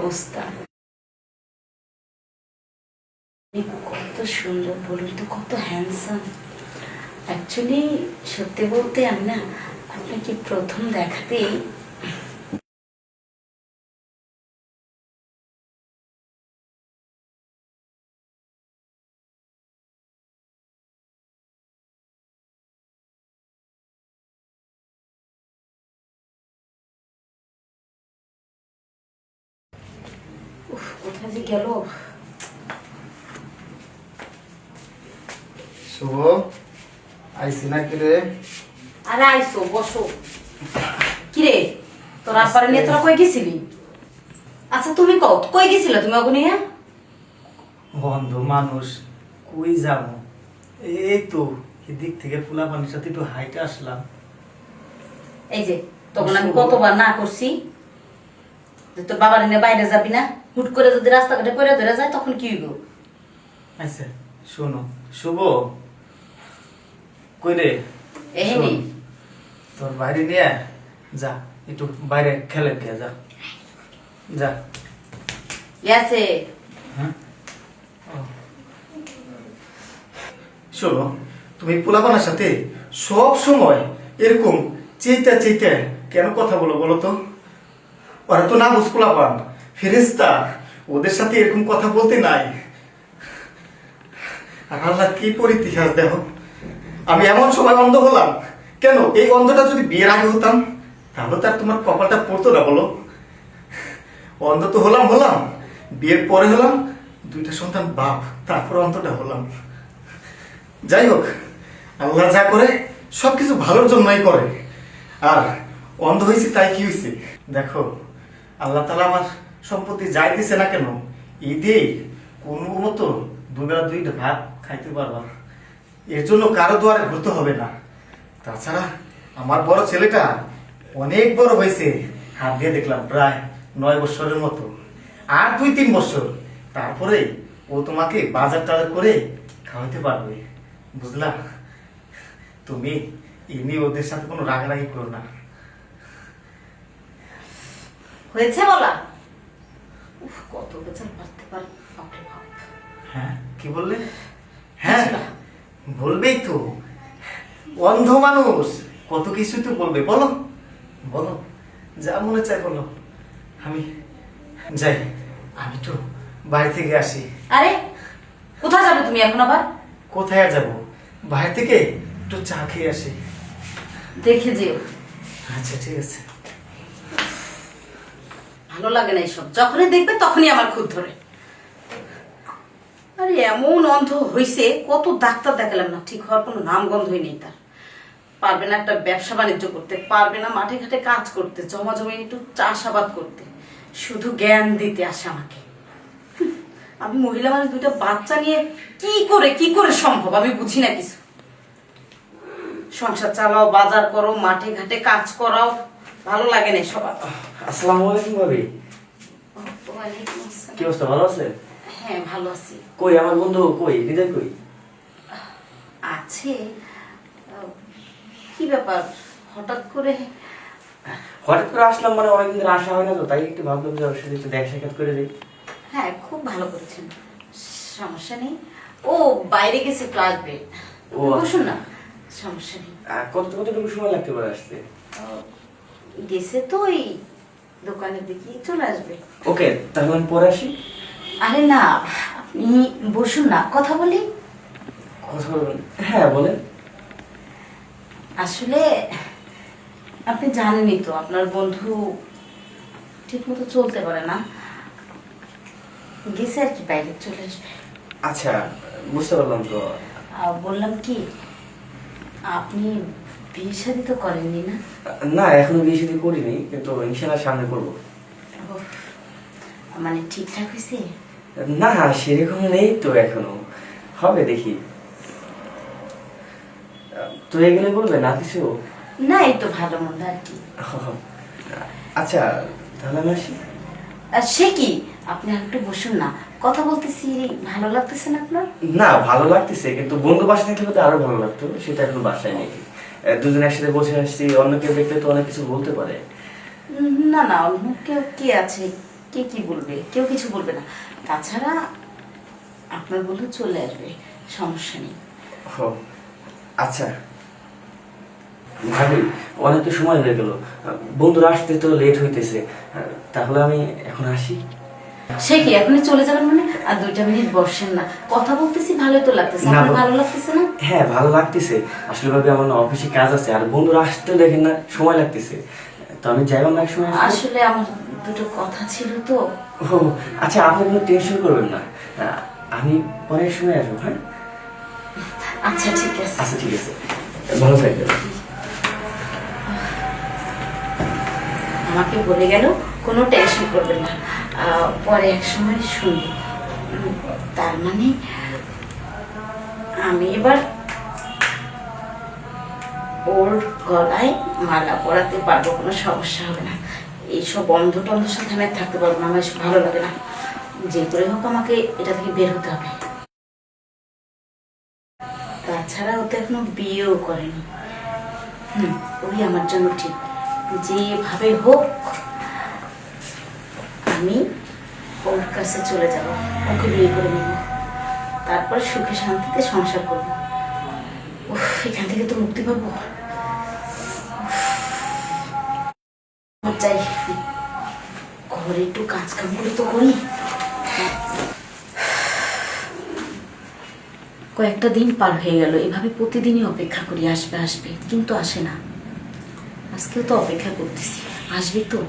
অবস্থা। কত সুন্দর বলুন তো, কত হ্যান্ডসাম। অ্যাকচুয়ালি সত্যি বলতে আমি না আপনাকে প্রথম দেখাতেই কোথায় যে গেল। শুভ আইসি না কি রে? আরে আইসো, বসো। কি রে, তোর আব্বার নিয়ে তোরা কই গেছিলি? আচ্ছা তুমি কও, কই গেছিল তুমি ওগুনি? হ্যাঁ, বন্ধু মানুষ কই যাব, এই তো এদিক থেকে পোলাপানির সাথে একটু হাইটে আসলাম। এই যে তখন আমি কতবার না করছি যে তোর বাবার নিয়ে বাইরে যাবি না, হুট করে যদি রাস্তাঘাটে পড়ে ধরে যায় তখন কি হইব? আচ্ছা শোনো শুভ, কই রে? এই শোন, নে। তোর বাইরে নিয়ে যা, একটু বাইরে খেলে দিয়ে যা যা। আছে হ্যাঁ শোনো, তুমি পোলাপানের সাথে সব সময় এরকম চেইতা চেইতা কেন কথা বলো বলো তো? ওরা তো না বুঝ পোলাপান, ফেরেশতা, ওদের সাথে এরকম কথা বলতে নাই। আর আল্লাহ কি পরিত্যাগ দেখো, আমি এমন সময় অন্ধ হলাম কেন? এই অন্ধটা যদি বিয়ের আগে হতাম তাহলে তো আর তোমার কপালটা পড়তো না বলো। অন্ধ তো হলাম হলাম, বিয়ের পরে হলাম, দুইটা সন্তান বাপ, তারপর অন্ধটা হলাম। যাই হোক, আল্লাহ যা করে সবকিছু ভালোর জন্যই করে। আর অন্ধ হয়েছি তাই কি হয়েছে দেখো, আল্লাহ তাআলা আমার সম্পত্তি যাই দিছে না কেন, ঈদে কোনো মতো দুবেলা দুইটা ভাত খাইতে পারবা, এর জন্য কারো দুয়ারে ঘুরতে হবে না। তাছাড়া আমার বড় ছেলেটা অনেক বড় হয়েছে, হাত দিয়ে দেখলাম প্রায় 9 বছরের মতো। আর 2-3 বছর তারপরে ও তোমাকে বাজার টাজার করে খাওয়াতে পারবে, বুঝলা? তুমি এমনি ওদের সাথে কোনো রাগারাগি করো না। হয়েছে বলা? উফ, কত বেচার পারতে পার, বাপরে বাপ। হ্যাঁ কি বললে? হ্যাঁ বলবেই তো, অন্ধ মানুষ কত কিছু তো বলবে, বলো বলো, যা মনে চায় বলো। আমি যাই, আমি তো বাড়ি থেকে আসি। আরে কোথায় যাবে তুমি এখন আবার? কোথায় আর যাবো, বাইরে থেকে একটু চা খেয়ে আসি। দেখে যেও। আচ্ছা ঠিক আছে। ভালো লাগে না এইসব, যখনই দেখবে তখনই আমার খুদ ধরে। আরে এমন অন্ধ হইছে, কত ডাক্তার দেখালাম না, ঠিক হওয়ার কোনো নাম গন্ধই নেই তার। পারবে না একটা ব্যবসা বাণিজ্য করতে, পারবে না মাঠে ঘাটে কাজ করতে, জমা জমি একটু চাষাবাদ করতে, শুধু জ্ঞান দিতে আসে আমাকে। আমি মহিলা মানুষ, দুইটা বাচ্চা নিয়ে কি করে সম্ভব আমি বুঝি না কিছু। সংসার চালাও, বাজার করো, মাঠে ঘাটে কাজ করাও, ভালো লাগে না সবার। আসসালামু আলাইকুম ভাবি। ওয়ালাইকুম আসসালাম। কি অবস্থা, ভালো আছে? হ্যাঁ ভালো আছি। কই আমার বন্ধু, কই হৃদয় কই? আছে। কি ব্যাপার হঠাৎ করে? হঠাৎ করে আসলাম, মানে অনেকদিন ধরে আসা হয় না তো, তাই একটু ভাবলাম যে ওর সাথে একটু দেখা সাক্ষাৎ করে দিই। হ্যাঁ খুব ভালো করেছেন, সমস্যা নেই। ও বাইরে গেছে, একটু আসবে। ও বসুন না, সমস্যা নেই। কতটুকু সময় লাগতে পারে আসতে? গেছে তো এই দোকানের দিকে, চলে আসবে। ওকে, তাহলে আমি পরে আসি। আরে না, আপনি বসুন না, কথা বলি। কথা বলবেন? হ্যাঁ বলেন। আসলে আপনি জানেনই তো আপনার বন্ধু ঠিক মতো চলতে পারে না, গেছে আর কি, বাইরে চলে আসবে। আচ্ছা বুঝতে পারলাম তো। বললাম কি, আপনি বিয়ে শাদী তো করেননি না? না এখনো বিয়ে শাদী করিনি, কিন্তু ইনশাআল্লাহ সামনে করবো। ওহ, মানে ঠিকঠাক হয়েছে? না সেরকম নেই তো এখনো, হবে দেখি। তো এগুলো বলবে না কিছু? না এই তো ভালো মন্দ আর কি। আচ্ছা তাহলে আমি আসি। সে কি, আপনি আর একটু বসুন না, কথা বলতেছি, ভালো লাগতেছে না আপনার? না ভালো লাগতেছে, কিন্তু বন্ধু বাসায় থাকলে তো আরো ভালো লাগতো, সেটা এখন বাসায় নেই। দুজন একসাথে বসে আসছি, অন্য কেউ দেখলে তো অনেক কিছু বলতে পারে। না না, অন্য কেউ কি আছে, কে কি বলবে? কেউ কিছু বলবে না। তাছাড়া আপনার বন্ধু চলে আসবে, সমস্যা নেই। ও আচ্ছা ভাবি, অনেক তো সময় হয়ে গেল, বন্ধুরা আসতে তো লেট হইতেছে, তাহলে আমি এখন আসি। সে কি এখনই চলে যাবেন মানে? আর 2টা মিনিট বসেন না, কথা বলতেছি, ভালোই তো লাগতেছে। না, আপনার ভালো লাগতেছে না? হ্যাঁ ভালো লাগতেছে। আসলে ভাবি আমার না অফিসে কাজ আছে, আর বন্ধুরা আসতে দেখেন না সময় লাগতেছে, তো আমি যাইবাম না এক সময় আসবো। আসলে আমার 2টো কথা ছিল তো। ও আচ্ছা, আপনি কোনো টেনশন করবেন না, আমি পরের সময় আসবো। হ্যাঁ আচ্ছা ঠিক আছে। আচ্ছা ঠিক আছে, ভালো থাকবেন। আমাকে বলে গেল কোনো টেনশন করবেন না, পরে এক সময় শুনবো। তার মানে আমি এবার ওর গলায় মালা পরাতে পারবো, কোনো সমস্যা হবে না। এইসব বন্ধ টন্ধের সাথে আমি আর থাকতে পারবো না, আমার এসব ভালো লাগে না। যে করে হোক আমাকে এটা থেকে বের হতে হবে। তাছাড়া ও তো এখনো বিয়েও করেনি। ওই আমার জন্য ঠিক। যেভাবে হোক আমি ওর কাছে চলে যাব, ওকে বিয়ে করে নেব, তারপর সুখে শান্তিতে সংসার করব। উফ, এখান থেকে তো মুক্তি পাবো। যাই, ঘরে একটু কাজ কাম করে তো করি। কয়েকটা দিন পার হয়ে গেল, এভাবে প্রতিদিনই অপেক্ষা করি আসবে আসবে, কিন্তু আসে না। আজকেও তো অপেক্ষা করতেছি, আসবে তো।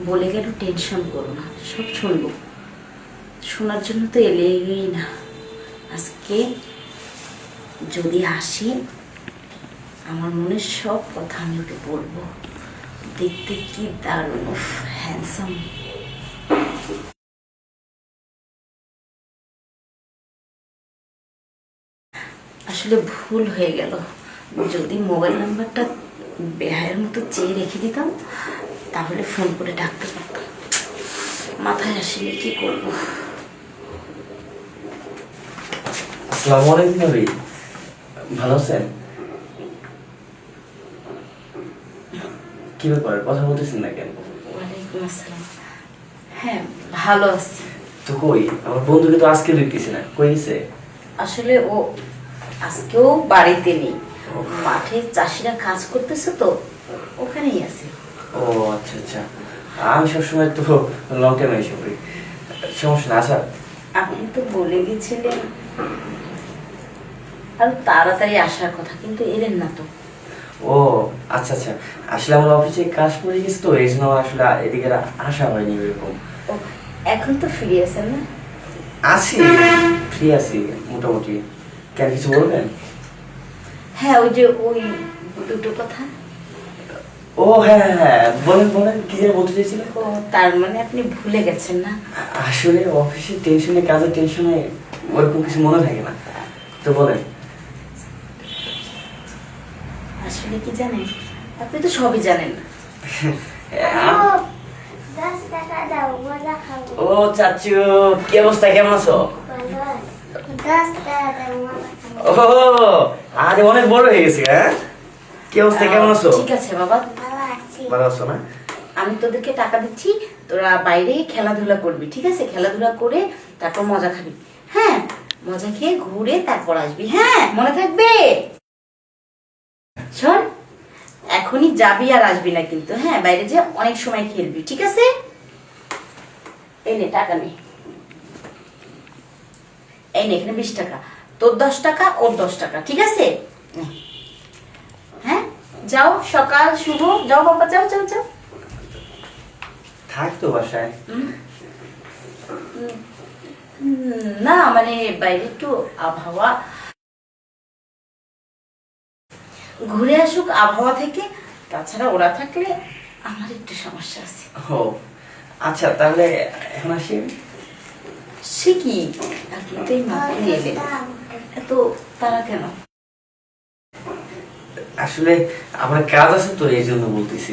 বলে গেল টেনশন করো না, সব শুনবো। শোনার জন্য তো এলেই না। আজকে যদি আসি, আমার মনের সব কথা আমি ওকে বলবো। দেখতে কি দারুণ, হ্যান্ডসাম। আসলে ভুল হয়ে গেল, যদি মোবাইল নাম্বারটা বেহায়ের মতো চেয়ে রেখে দিতাম, তাহলে ফোন করে ডাকতে পারতাম। মাথায় আসেনি, কি করব। আসসালামু আলাইকুম ভাবি, ভালো আছেন? কি ব্যাপার, কথা বলতেছেন না কেন? ওয়ালাইকুম আসসালাম। হ্যাঁ ভালো আছি। তো কই আমার বন্ধুকে তো আজকে দেখতেছি না, কই গেছে? আসলে ও আজকেও বাড়িতে নেই, মাঠে চাষিরা কাজ করতেছে তো, ওখানেই আছে। ও আচ্ছা আচ্ছা, আমি সবসময় তো লং টাইম এসে পড়ি, সমস্যা না। আচ্ছা আপনি তো বলে গেছিলেন আর তাড়াতাড়ি আসার কথা, কিন্তু এলেন না তো। ও আচ্ছা আচ্ছা, আসলে আমার অফিসে কাজ পড়ে গেছে তো, এই জন্য আমার আসলে এদিকে আসা হয়নি ওইরকম। ও, এখন তো ফ্রি আছেন না? আছি, ফ্রি আছি মোটামুটি। কেন, কিছু বলবেন? হ্যাঁ, ওই যে ওই 2টো কথা। ও হ্যাঁ হ্যাঁ হ্যাঁ, বলেন বলেন, কি যেন বলতে চাইছিলেন? ও, তার মানে আপনি ভুলে গেছেন না? আসলে অফিসের টেনশনে, কাজের টেনশনে ওরকম কিছু মনে থাকে না, তো বলেন। আসলে কি জানেন, আপনি তো সবই জানেন। ও চাচু, কি অবস্থা, কেমন আছো? ও আরে অনেক বড় হয়ে গেছে। হ্যাঁ, কি অবস্থা, কেমন আছো? ঠিক আছে বাবা, ভালো আছো না? আমি তোদেরকে টাকা দিচ্ছি, তোরা বাইরে খেলাধুলা করবি, ঠিক আছে? খেলাধুলা করে তারপর মজা খাবি। হ্যাঁ, মজা খেয়ে ঘুরে তারপর আসবি। হ্যাঁ, মনে থাকবে। শোন, এখনই যাবি আর আসবি না কিন্তু। হ্যাঁ, বাইরে যে অনেক সময় খেলবি, ঠিক আছে? এই নে টাকা, নে এই নে, এখানে 20 টাকা, তোর 10 টাকা, ওর 10 টাকা, ঠিক আছে? নে। হ্যাঁ, যাও, সকাল শুভ, যাও বাবা, যাও যাও যাও। থাক তো বাসায়। না মানে বাইরে একটু আবহাওয়া, ঘুরে আসুক আবহাওয়া থেকে। তাছাড়া ওরা থাকলে আমার একটু সমস্যা আছে। ও আচ্ছা, তাহলে এখন আসি। সে কি, আপনি তো এই মাত্র এলেন, এত তারা কেন? আসলে আমার কাজ আছে তো, এই জন্য বলতেছি।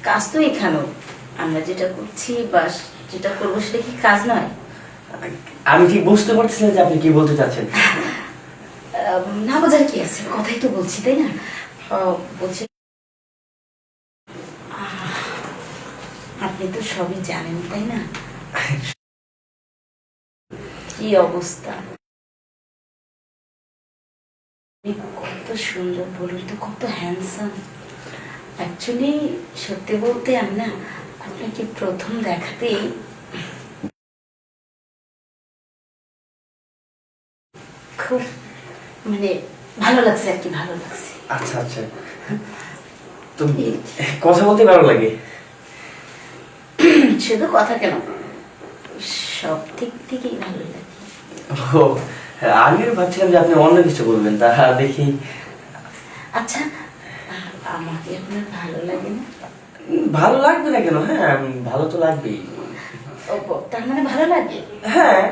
কাজ তো এখানেও, আমরা যেটা করছি বা যেটা করবো সেটা কি কাজ নয়? আমি ঠিক বুঝতে পারতেছি না যে আপনি কি বলতে চাচ্ছেন। না বোঝার কি আছে, কথাই তো বলছি, তাই না? বলছি আপনি তো সবই জানেন তাই না? কি অবস্থা, আপনি কত সুন্দর বলুন তো, কত হ্যান্ডসাম। অ্যাকচুয়ালি সত্যি বলতে আমি না আপনাকে প্রথম দেখাতেই খুব মানে ভালো লাগছে আর কি, ভালো লাগছে। আচ্ছা আচ্ছা, তো কথা বলতে ভালো লাগে। শুধু কথা কেন, সব দিক থেকেই ভালো লাগে। ও আমি ভাবছিলাম যে আপনি অন্য কিছু বলবেন, তা দেখি। আচ্ছা, আমাকে আপনার ভালো লাগে না? ভালো লাগবে না কেন? হ্যাঁ ভালো তো লাগবেই। ও, তার মানে ভালো লাগে। হ্যাঁ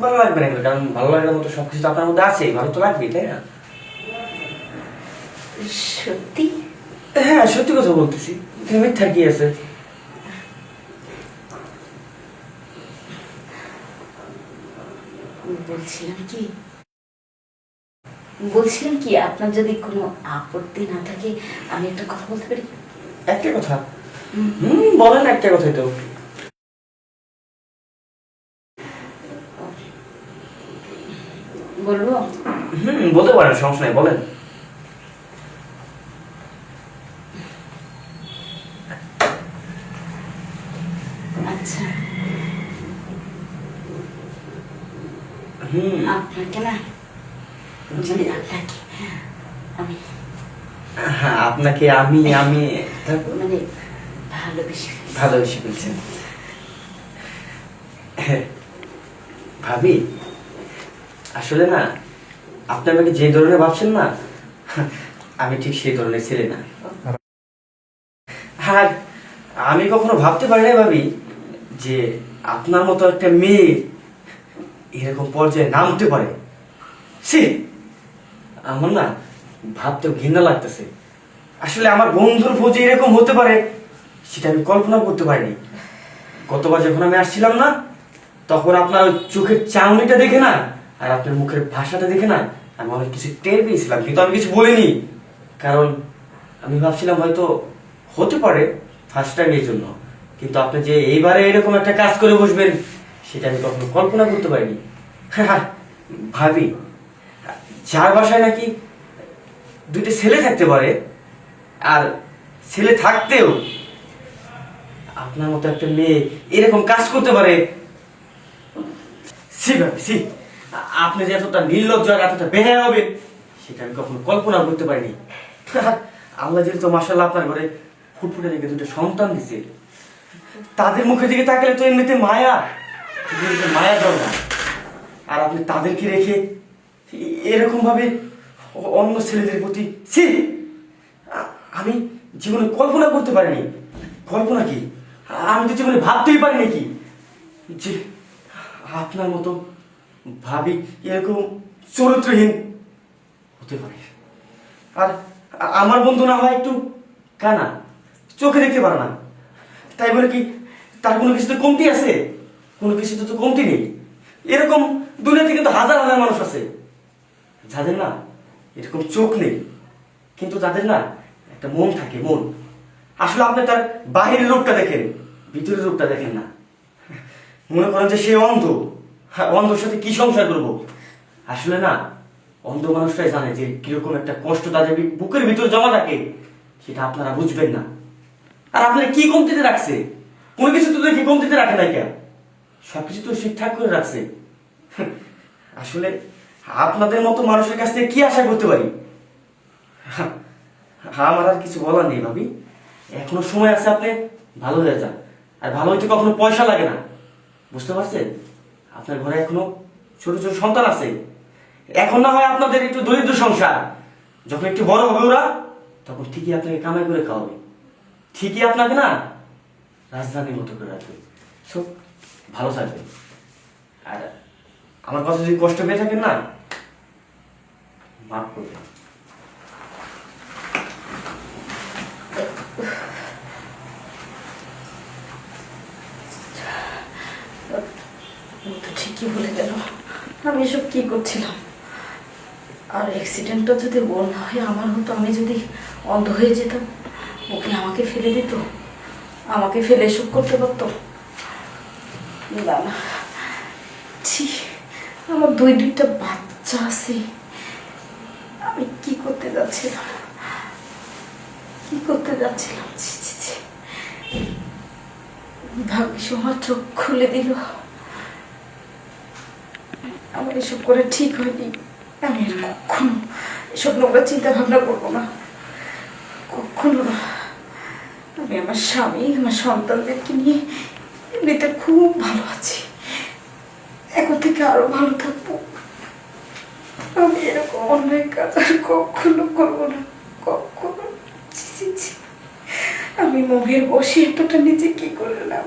ভালো লাগবে না কেন, কারণ ভালো লাগার মতো সবকিছু তো আপনার মধ্যে আছেই, ভালো তো লাগবেই, তাই না? সত্যি? হ্যাঁ সত্যি কথা বলতেছি, এখানে মিথ্যা কি আছে? বলছিলাম কি আপনার যদি কোনো আপত্তি না থাকে আমি একটা কথা বলতে পারি? একটা কথা? বলেন, একটা কথাই তো। বলবো? বলতে পারেন, সমস্যা নাই, বলেন। আচ্ছা, আপনাকে না মানে আপনাকে আমি হ্যাঁ আপনাকে আমি আমি মানে ভালোবেসে ভালোবেসে বলছেন? ভাবি আসলে না, আপনি আমাকে যে ধরনের ভাবছেন না, আমি ঠিক সেই ধরনের ছেলে না। হ্যাঁ আমি কখনো ভাবতে পারি না ভাবি যে আপনার মতো একটা মেয়ে এরকম পর্যায়ে নামতে পারে। সে আমার না ভাবতেও ঘৃণা লাগতেছে। আসলে আমার বন্ধুর ভোজে এরকম হতে পারে সেটা আমি কল্পনা করতে পারিনি। গতবার যখন আমি আসছিলাম না, তখন আপনার ওই চোখের চাউনিটা দেখে না আর আপনার মুখের ভাষাটা দেখে না আমি অনেক কিছু টের পেয়েছিলাম, কিন্তু আমি কিছু বলিনি, কারণ আমি ভাবছিলাম হয়তো হতে পারে ফার্স্ট টাইমের জন্য, কিন্তু আপনি যে এইবারে এরকম একটা কাজ করে বসবেন সেটা আমি কখনো কল্পনা করতে পারিনি। ভাবি যার বাসায় নাকি দুইটা ছেলে থাকতে পারে, আর ছেলে থাকতেও আপনার মতো একটা মেয়ে এরকম কাজ করতে পারে, সি ভাবি সি, আপনি যে এতটা নির্লজ্জ আর এতটা বেহায়া হবে সেটা আমি কখনো কল্পনা করতে পারিনি। আল্লাহ যেহেতু মাশাআল্লাহ আপনার ঘরে ফুটফুটে রেখে দুটো সন্তান দিছে, তাদের মুখের দিকে তাকালে তো এমনিতে মায়া, মায়া জন্মা, আর আপনি তাদেরকে রেখে এরকম ভাবে অন্য ছেলেদের প্রতি, ছি, আমি জীবনে কল্পনা করতে পারিনি। কল্পনা কি, আমি তো জীবনে ভাবতেই পারি নাকি যে আপনার মতো ভাবি এরকম চরিত্রহীন হতে পারে। আর আমার বন্ধু না হয় একটু কানা, চোখে দেখতে পারে না, তাই বলে কি তার কোনো কিছুতে কমতি আছে? কোনো কিছুতে তো কমতি নেই। এরকম দুনিয়াতে কিন্তু হাজার হাজার মানুষ আছে যাদের না এরকম চোখ নেই, কিন্তু তাদের না একটা মন থাকে, মন। আসলে আপনি তার বাহিরের রূপটা দেখেন, ভিতরের রূপটা দেখেন না। মনে করেন যে সে অন্ধ, অন্ধর সাথে কি সংসার করবো? আসলে না অন্ধ মানুষটাই জানে যে কিরকম একটা কষ্ট তাদের বুকের ভিতরে জমা থাকে, সেটা আপনারা বুঝবেন না। আর আপনারা কি কমতিতে রাখছে? কোনো কিছু তো দেখি কমতিতে রাখে নাই কেন, সবকিছু তো ঠিকঠাক করে রাখছে। আসলে আপনাদের মতো মানুষের কাছ থেকে কি আশা করতে পারি? আমার আর কিছু বলার নেই ভাবি, এখনো সময় আছে, আপনি ভালো হয়ে যান। আর ভালো হইতে কখনো পয়সা লাগে না, বুঝতে পারছেন? আপনার ঘরে এখনো ছোট ছোট সন্তান আছে, এখন না হয় আপনাদের একটু দরিদ্র সংসার, যখন একটু বড় হবে ওরা তখন ঠিকই আপনাকে কামাই করে খাওয়াবে, ঠিকই আপনাকে না রাজধানীর মতো করে রাখবে। সব ভালো থাকবে। আর আমার কথা যদি কষ্ট পেয়ে থাকেন না, মাফ করবেন। ঠিকই বলে গেল, আমি এসব কি করছিলাম? আর অ্যাক্সিডেন্টটা যদি ওর না হয় আমার হতো, আমি যদি অন্ধ হয়ে যেতাম, ওকে আমাকে ফেলে দিত, আমাকে ফেলে এসব করতে পারতো? না না, ছি, আমার দুইটা বাচ্চা আছে। আমি কি করতে যাচ্ছিলাম, কি করতে যাচ্ছিলাম? ছি ছি ছি, ভাগ্যিস আমার চোখ খুলে দিল। আমার এসব করে ঠিক হয়নি। আমি আর কখনো এসব নোংরা চিন্তা ভাবনা করবো না, কখনো না। আমি আমার স্বামী, আমার সন্তানদেরকে নিয়ে এমনিতে খুব ভালো আছি। এখন থেকে আরো ভালো থাকবো। আমি এরকম অন্যায় কাজ আর কখনো করবো না, কখনো। ছি ছি ছি, আমি মোহের বসে এতটা নিজে কি করলাম।